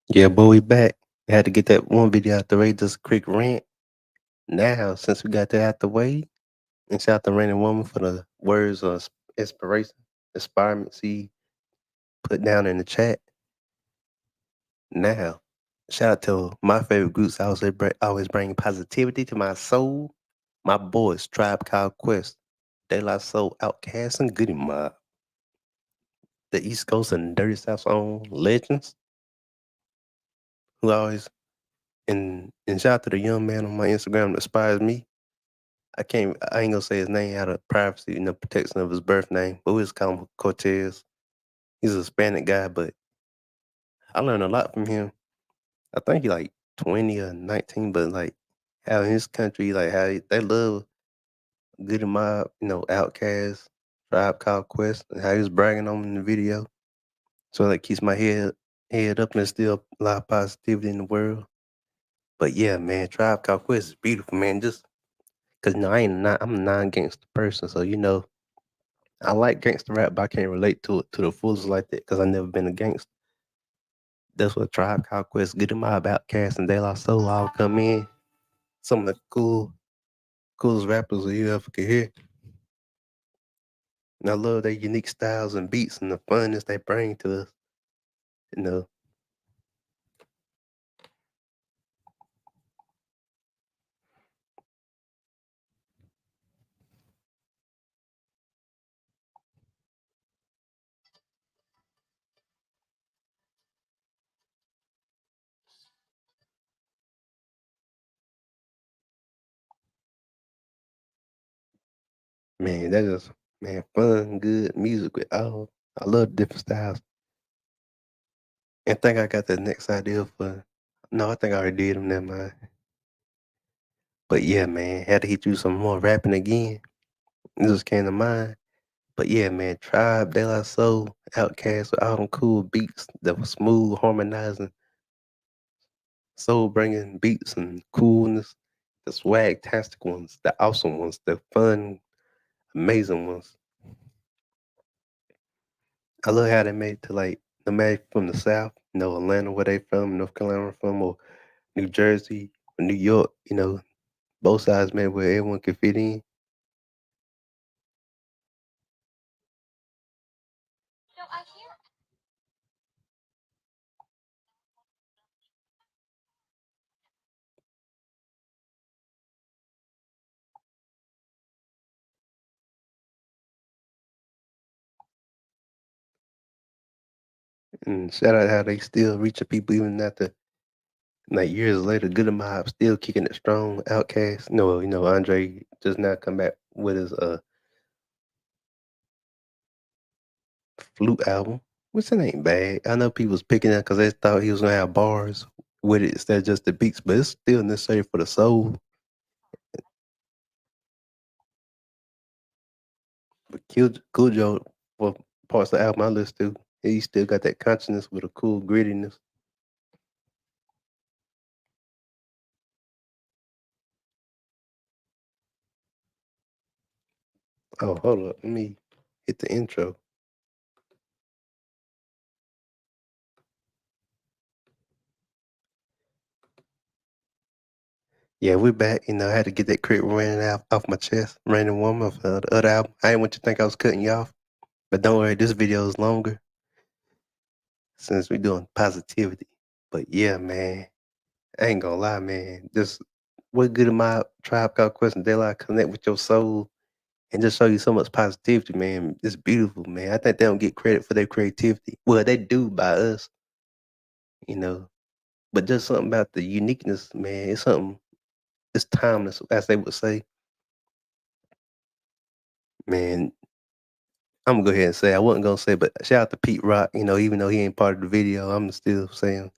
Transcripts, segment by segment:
Yeah, boy, we back. Had to get that one video out the way, just a quick rant. Now, since we got that out the way, and shout out to Random Woman for the words of inspiration, inspirement she put down in the chat. Now, shout out to my favorite groups. I always bring positivity to my soul. My boys, Tribe Called Quest, De La Soul, Outcast, and Goodie Mob. The East Coast and Dirty South's own legends, who always and shout out to the young man on my Instagram that inspires me. I ain't gonna say his name out of privacy and the protection of his birth name, but we just call him Cortez. He's a Hispanic guy, but I learned a lot from him. I think he like 20 or 19, but like how in his country, like they love Goody Mob, Outcast, Tribe Called Quest, and how he was bragging on 'em in the video. So that keeps my head up and still a lot of positivity in the world. But yeah, man, Tribe Called Quest is beautiful, man. Just cause I'm a non-gangster person, so I like gangster rap, but I can't relate to it to the fullest like that because I never been a gangster. That's what Tribe Called Quest, Get 'Em Mob, Outcast, and De La Soul all come in. Some of the coolest rappers that you ever could hear. And I love their unique styles and beats and the funness they bring to us. You know, man, that is fun, good music with all. I love different styles. And think I got the next idea for. No, I think I already did them. Never mind. But yeah, man, had to hit you some more rapping again. It just came to mind. But yeah, man, Tribe, De La Soul, Outcast with all them cool beats that was smooth, harmonizing, soul bringing beats and coolness, the swag-tastic ones, the awesome ones, the fun, amazing ones. I love how they made it to like no matter from the South, Atlanta where they from, North Carolina from, or New Jersey or New York, both sides made where everyone could fit in. And shout out how they still reaching people even after like years later, Good Mob still kicking it strong. Outcast, no, Andre just now come back with his flute album, which it ain't bad. I know people was picking it because they thought he was gonna have bars with it instead of just the beats, but it's still necessary for the soul. But Cool Joe, for parts of the album I listen to, he still got that consciousness with a cool grittiness. Oh, hold up, let me hit the intro. Yeah, we're back. I had to get that crit ran out off my chest. Random Woman of the other album. I didn't want you to think I was cutting you off. But don't worry, this video is longer since we're doing positivity. But yeah, man, I ain't gonna lie, man. Just what good of my Tribe Called Question Daylight connect with your soul and just show you so much positivity, man. It's beautiful, man. I think they don't get credit for their creativity. Well, they do by us, you know. But just something about the uniqueness, man. It's timeless, as they would say. Man, I'm gonna go ahead and say I wasn't gonna say, but shout out to Pete Rock. Even though he ain't part of the video, I'm still saying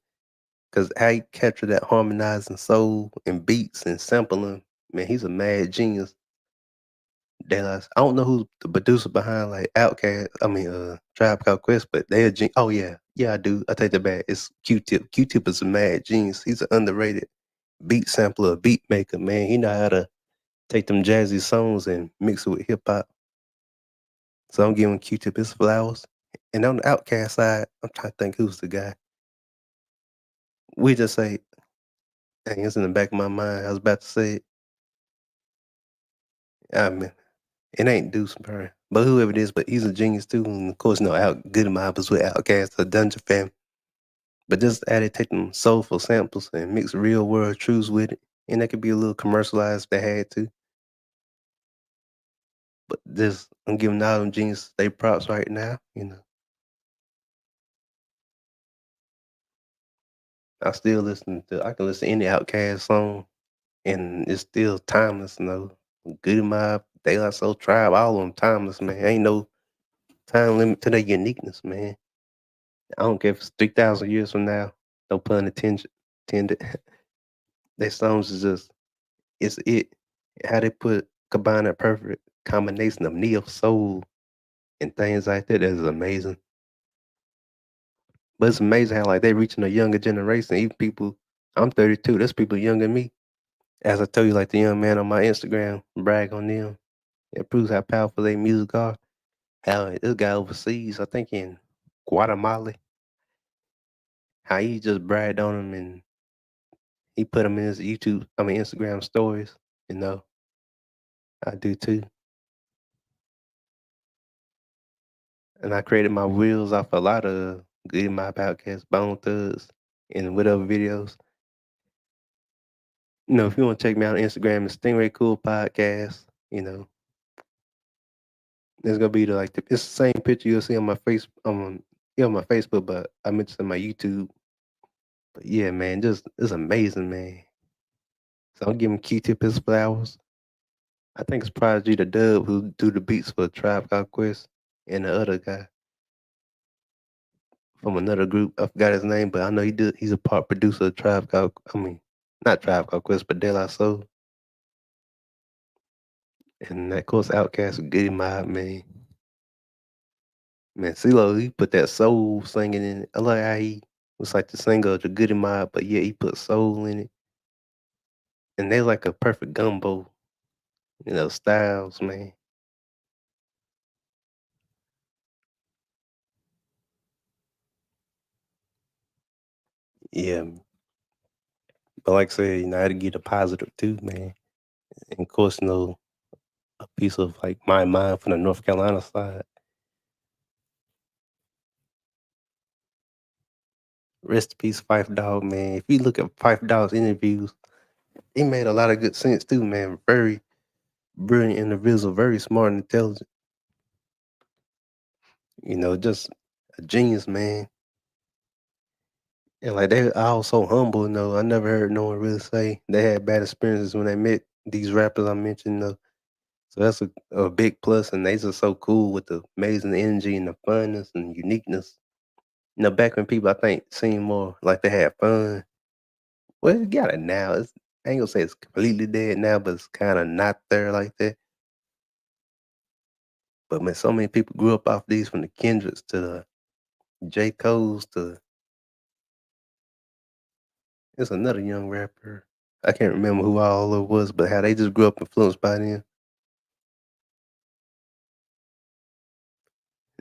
because how he captured that harmonizing soul and beats and sampling, man, he's a mad genius. Dallas. I don't know who's the producer behind like Outcast. I mean, Tribe Called Quest, but they're oh yeah, I do. I take that back. It's Q-Tip. Q-Tip is a mad genius. He's an underrated beat sampler, beat maker. Man, he know how to take them jazzy songs and mix it with hip hop. So I'm giving Q-Tip his flowers. And on the Outcast side, I'm trying to think who's the guy. We just say, dang, it's in the back of my mind. I was about to say it. I mean, it ain't Deuce Burn, but whoever it is, but he's a genius too. And of course, Goodie Mob was with Outcast, the Dungeon Family. But just added, take them soulful samples and mix real world truths with it. And that could be a little commercialized if they had to. But just, I'm giving all them geniuses they props right now. I can listen to any Outcast song and it's still timeless. Goodie Mob, They Like Soul Tribe, all of them timeless, man. Ain't no time limit to their uniqueness, man. I don't care if it's 3,000 years from now. No pun intended. Their songs is just, it's it. How they combine that perfect combination of neo soul and things like that is amazing. But it's amazing how like they reaching a younger generation. Even people, I'm 32. There's people younger than me. As I told you, like the young man on my Instagram, brag on them. It proves how powerful their music are. How this guy overseas, I think in Guatemala, how he just bragged on him and he put them in his Instagram stories. You know, I do too. And I created my reels off a lot of Good in My Podcast, Bone Thugs, and whatever videos. If you want to check me out on Instagram, it's Stingray Cool Podcast. There's gonna be it's the same picture you'll see on my on my Facebook, but I mentioned on my YouTube. But yeah, man, just it's amazing, man. So I'm giving Q-Tip his flowers. I think it's Prodigy the Dub who do the beats for Tribe Called Quest, and the other guy from another group. I forgot his name, but I know he's a part producer of Tribe Called. Not Tribe Called Quest, but De La Soul. And of course, Outcast with Goodie Mob, man. Man, CeeLo, he put that soul singing in it. I like how he was like the singer of the Goodie Mob, but yeah, he put soul in it. And they're like a perfect gumbo, styles, man. Yeah. But like I said, I had to get a positive too, man. And of course, a piece of like my mind from the North Carolina side. Rest in peace, Fife Dog, man. If you look at Fife Dog's interviews, he made a lot of good sense too, man. Very brilliant individual, very smart and intelligent. Just a genius, man. And like they all so humble, I never heard no one really say they had bad experiences when they met these rappers I mentioned. So that's a big plus, and they just so cool with the amazing energy and the funness and uniqueness. Back when people I think seemed more like they had fun. Well, it got it now. I ain't gonna say it's completely dead now, but it's kind of not there like that. But man, so many people grew up off these from the Kendricks to the J. Cole's to it's another young rapper. I can't remember who all it was, but how they just grew up influenced by them.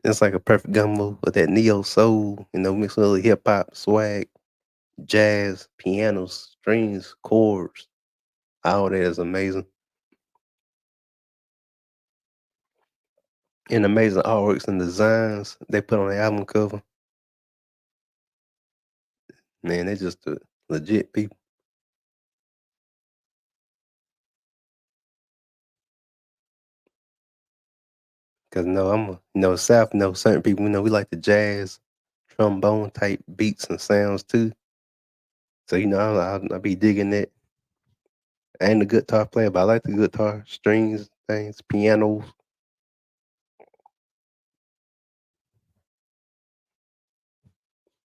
It's like a perfect gumbo with that neo soul, mixed with a little hip hop swag, jazz, pianos, strings, chords. All that is amazing. And amazing artworks and designs they put on the album cover. Man, they just legit people. Cause South, certain people, we like the jazz, trombone type beats and sounds too. So I be digging that. I ain't a guitar player, but I like the guitar, strings, things, pianos.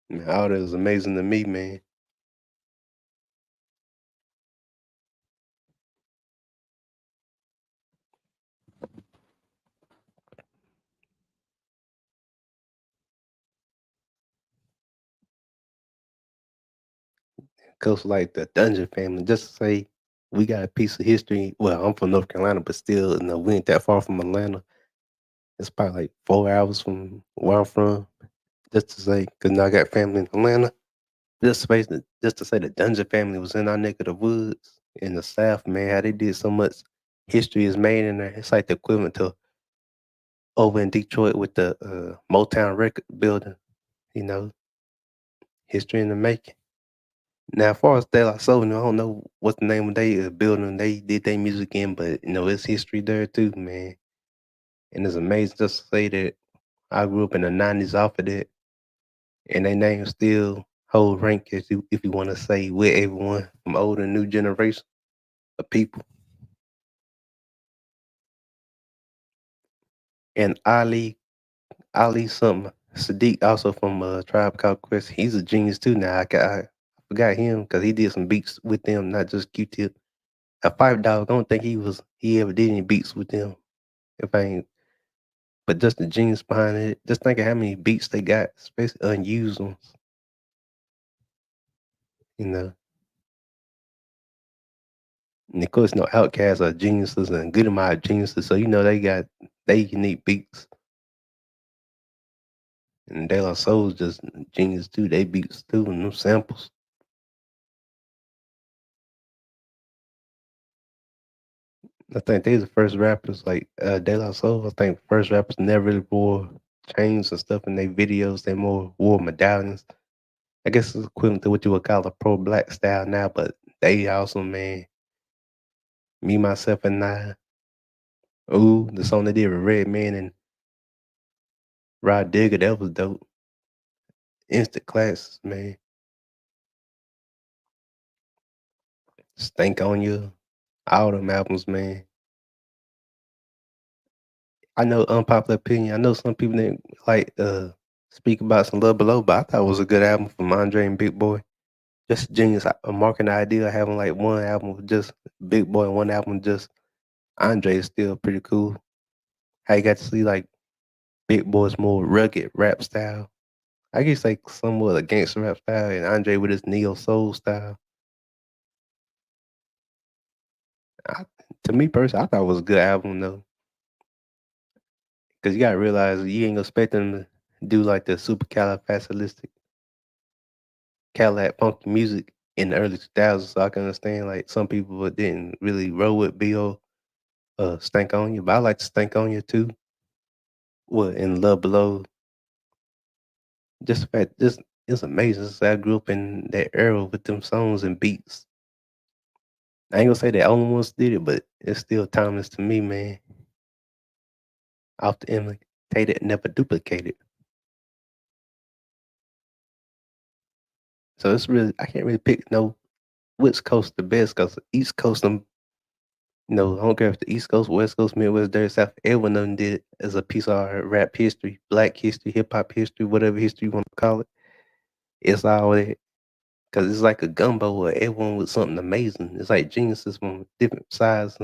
Man, all that is amazing to me, man. Cause like the Dungeon family, just to say we got a piece of history. Well, I'm from North Carolina, but still, we ain't that far from Atlanta. It's probably like 4 hours from where I'm from. Just to say, cause I got family in Atlanta. Just to say the Dungeon family was in our neck of the woods in the South, man. How they did so much history is made in there. It's like the equivalent to over in Detroit with the Motown record building. You know, history in the making. Now, as far as De La Soul, I don't know what's the name of they building they did their music in, but it's history there too, man. And it's amazing just to say that I grew up in the '90s off of that, and they name still hold rank if you want to say with everyone from old and new generation of people. And Ali something Sadiq also from Tribe Called Quest. He's a genius too. Now I forgot him because he did some beats with them, not just Q-Tip. A Five Dog. I don't think he ever did any beats with them. If I ain't, but just the genius behind it. Just think of how many beats they got, especially unused ones. You know, and of course, Outcasts are geniuses and Goodie are geniuses. So they got they unique beats, and De La Soul's just genius too. They beats too, and them samples. I think they the first rappers like De La Soul. I think first rappers never really wore chains and stuff in their videos. They more wore medallions. I guess it's equivalent to what you would call a pro black style now, but they also, man, me, myself, and I. Ooh, the song they did with Red Man and Rod Digger, that was dope. Instant classes, man. Stank on You, all them albums, man. I know unpopular opinion. I know some people didn't like speak about some Love Below, but I thought it was a good album from Andre and Big Boy. Just genius. A marketing idea of having like one album with just Big Boy and one album with just Andre is still pretty cool. How you got to see like Big Boy's more rugged rap style. I guess like somewhat a gangster rap style, and Andre with his neo soul style. I, to me personally, I thought it was a good album though, because you gotta realize you ain't expecting them to do like the super califragilistic Cadillac funky music in the early 2000s. So I can understand like some people didn't really roll with Bill Stank on You, but I like to Stank on You too. What in Love Below, just the fact this it's amazing. I grew up in that era with them songs and beats. I ain't gonna say the only ones did it, but it's still timeless to me, man. Off the imitated, never duplicated. So it's really I can't really pick no which coast the best because East Coast I don't care if the East Coast, West Coast, Midwest, Dirty South, everyone of them did it as a piece of our rap history, black history, hip hop history, whatever history you want to call it. It's all that because it's like a gumbo where everyone with something amazing. It's like geniuses from different sides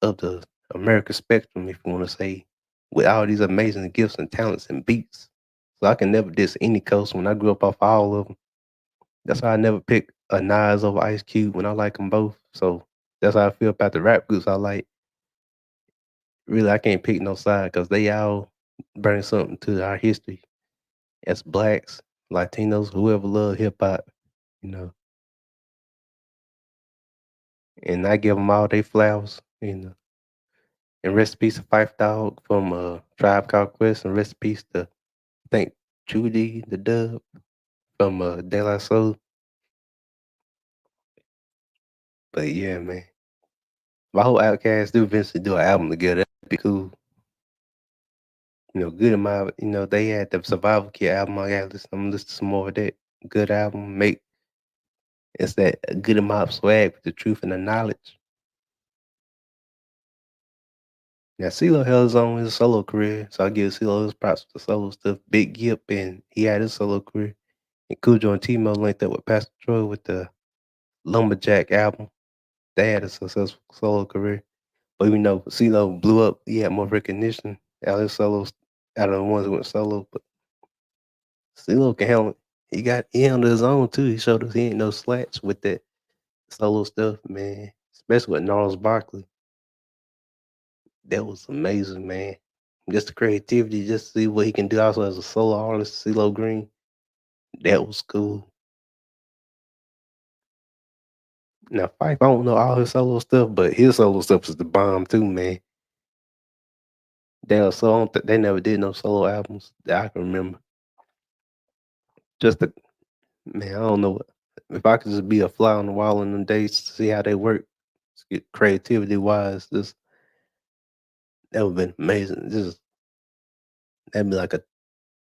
of the American spectrum, if you want to say, with all these amazing gifts and talents and beats. So I can never diss any coast when I grew up off all of them. That's why I never pick a Nas over Ice Cube when I like them both. So that's how I feel about the rap groups I like. Really, I can't pick no side because they all bring something to our history as blacks, Latinos, whoever love hip hop, you know. And I give them all their flowers. And rest in peace to Fife Dog from Tribe Called Quest, and rest in peace to I think Judy the Dub from De La Soul. But yeah, man, my whole Outcast do eventually do an album together. That'd be cool. Good in my they had the Survival Kit album. I got listen. I'm gonna listen to some more of that. Good album. Make it's that good in my swag with the truth and the knowledge. Now CeeLo held his own in his solo career, so I give CeeLo his props for the solo stuff. Big Gip and he had his solo career. And Cujo and Timo linked up with Pastor Troy with the Lumberjack album. They had a successful solo career. But even though CeeLo blew up, he had more recognition out of his solos, out of the ones that went solo. But CeeLo can handle it. He handled his own too. He showed us he ain't no slats with that solo stuff, man. Especially with Gnarls Barkley. That was amazing, man. Just the creativity, just to see what he can do also as a solo artist, CeeLo Green. That was cool. Now Fife, I don't know all his solo stuff, but his solo stuff is the bomb too, man. They never did no solo albums that I can remember. Just the man, I don't know. If I could just be a fly on the wall in them days to see how they work, creativity wise, just that would have been amazing. Just that'd be like a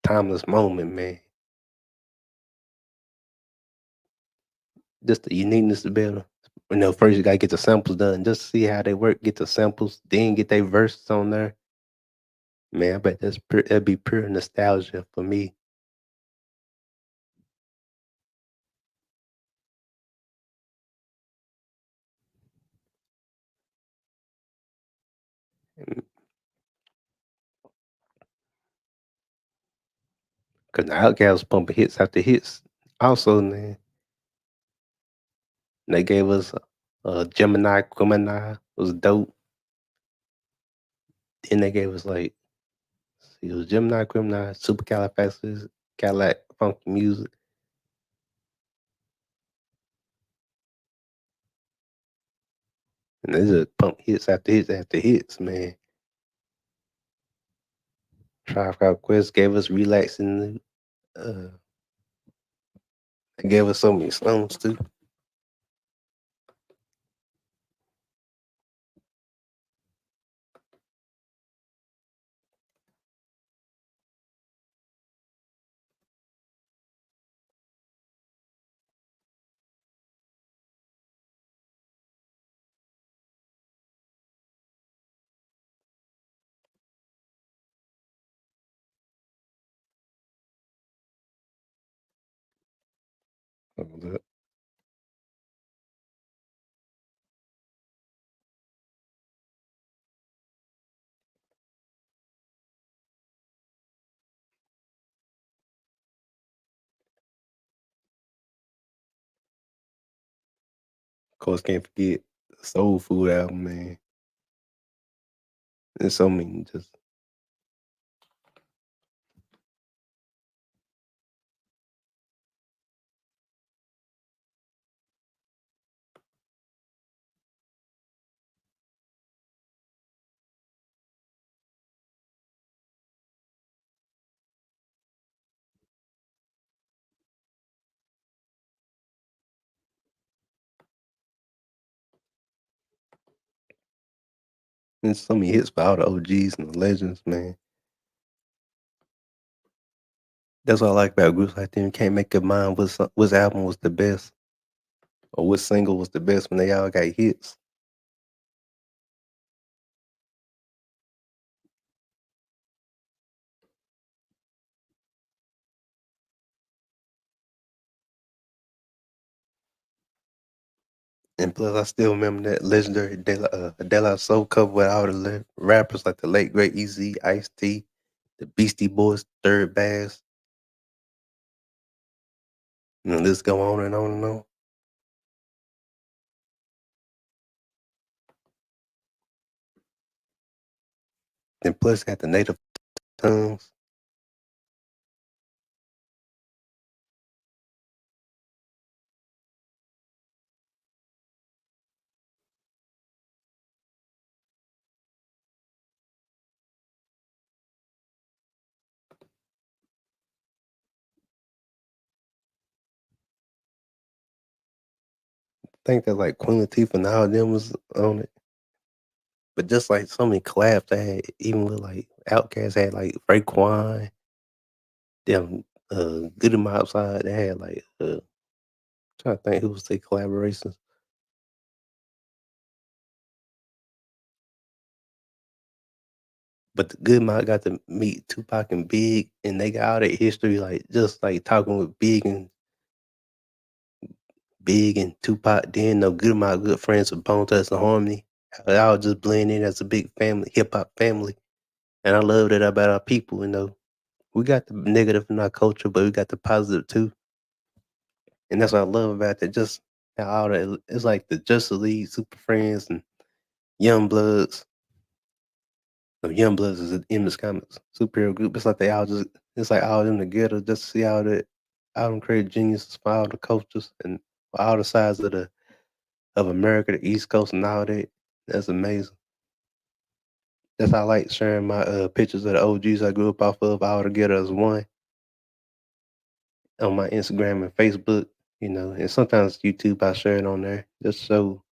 timeless moment, man. Just the uniqueness to be able to, first you gotta get the samples done, just to see how they work, get the samples, then get their verses on there. Man, I bet that'd be pure nostalgia for me. Cause the Outcast was pumping hits after hits. Also, man, they gave us Gemini was dope. Then they gave us like see, it was Gemini, Cadillac, funky music, and they just pump hits after hits after hits, man. Tribe Called Quest gave us relaxing. They gave us so many songs too. Of course, can't forget the Soul Food album, man. There's so many. Just there's so many hits by all the OGs and the legends, man. That's what I like about groups like them. You can't make up mind which album was the best or which single was the best when they all got hits. And plus, I still remember that legendary De La Soul cover with all the rappers like the late great Easy, Ice T, the Beastie Boys, Third Bass. And the list go on and on and on. And plus, got the native tongues. I think that like Queen Latifah and all them was on it. But just like so many collabs they had, even with like Outcast had like Raekwon, them Goodie Mob side, they had like trying to think who was their collaborations. But the Good Mob got to meet Tupac and Big, and they got all that history, like just like talking with Big and Tupac. Then no Good Mob good friends with Bone Thugs and Harmony. They all just blend in as a big family, hip hop family. And I love that about our people. We got the negative in our culture, but we got the positive too. And that's what I love about that. Just how all that it's like the Justice League, Super Friends, and Young Bloods. No, Young Bloods is an Image Comics superhero group. It's like all them together just to see all them creative geniuses for all the cultures and for all the sides of of America, the East Coast, and all that. That's amazing. That's how I like sharing my pictures of the OGs I grew up off of all together as one on my Instagram and Facebook. You know, and sometimes YouTube I share it on there just so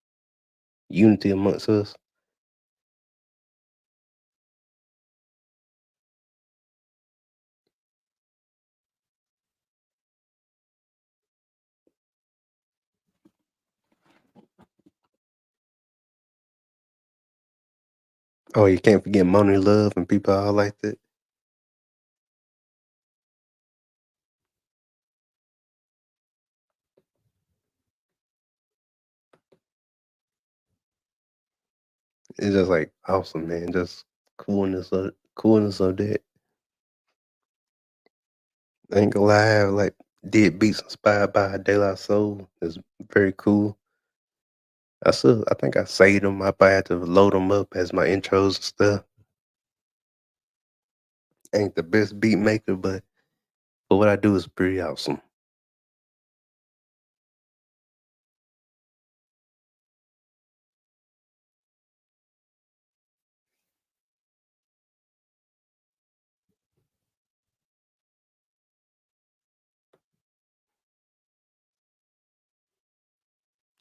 unity amongst us. Oh, you can't forget Money Love and people all like that. It's just like awesome, man. Just coolness of that. I ain't gonna lie, I have like did beats inspired by De La Soul. It's very cool. I think I saved them. I probably had to load them up as my intros and stuff. Ain't the best beat maker, but what I do is pretty awesome.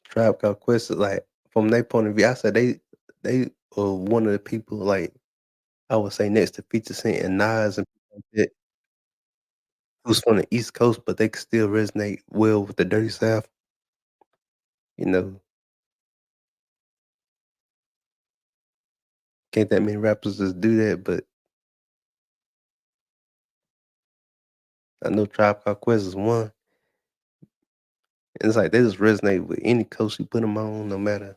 Tribe Called Quest is like from their point of view. I said they are one of the people like I would say next to 50 Cent and Nas and people like that who's from the East Coast, but they can still resonate well with the Dirty South. You know, can't that many rappers just do that, but I know Tribe Called Quest is one. And it's like they just resonate with any coast you put them on, no matter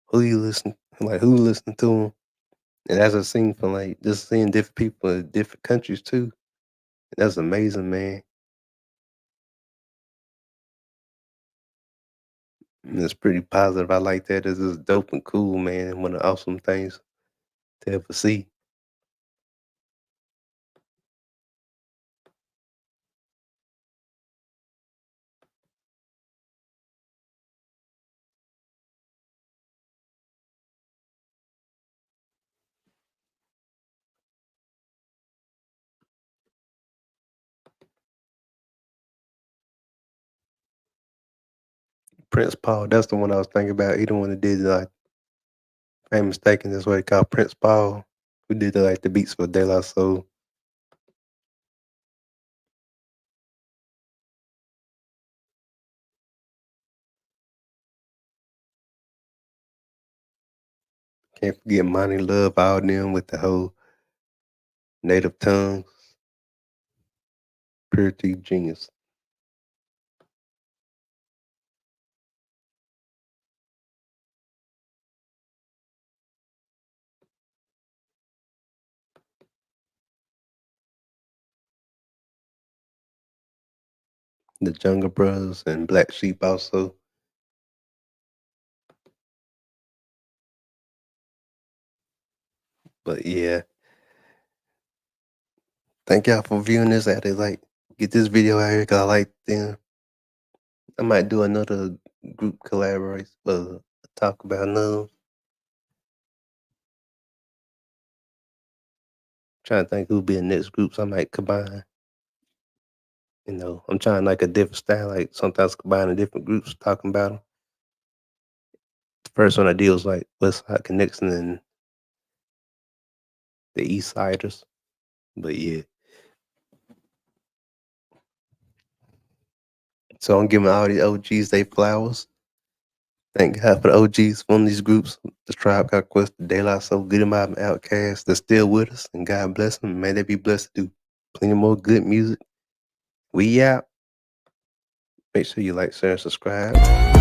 who you listen, like who listen to them. And that's a scene for like just seeing different people in different countries too. That's amazing, man. And it's pretty positive. I like that. It's just dope and cool, man. One of the awesome things to ever see. Prince Paul, that's the one I was thinking about. He the one that did like, if I ain't mistaken, that's what they call Prince Paul, who did like the beats for De La Soul. Can't forget Monty Love, all them with the whole native tongues, purity genius. The Jungle Brothers and Black Sheep also. But yeah, thank y'all for viewing this. I had to like get this video out here because I like them. I might do another group collaborate, talk about another. Trying to think who'll be in next groups I might combine. You know, I'm trying like a different style, like sometimes combining different groups, talking about them. The first one I did was like West Side Connection and the East Siders. But yeah, so I'm giving all the OGs they flowers. Thank God for the OGs from these groups. The Tribe Called Quest, the De La Soul, Goodie Mob, and Outcast. They're still with us, and God bless them. May they be blessed to do plenty more good music. We out. Make sure you like, share, and subscribe.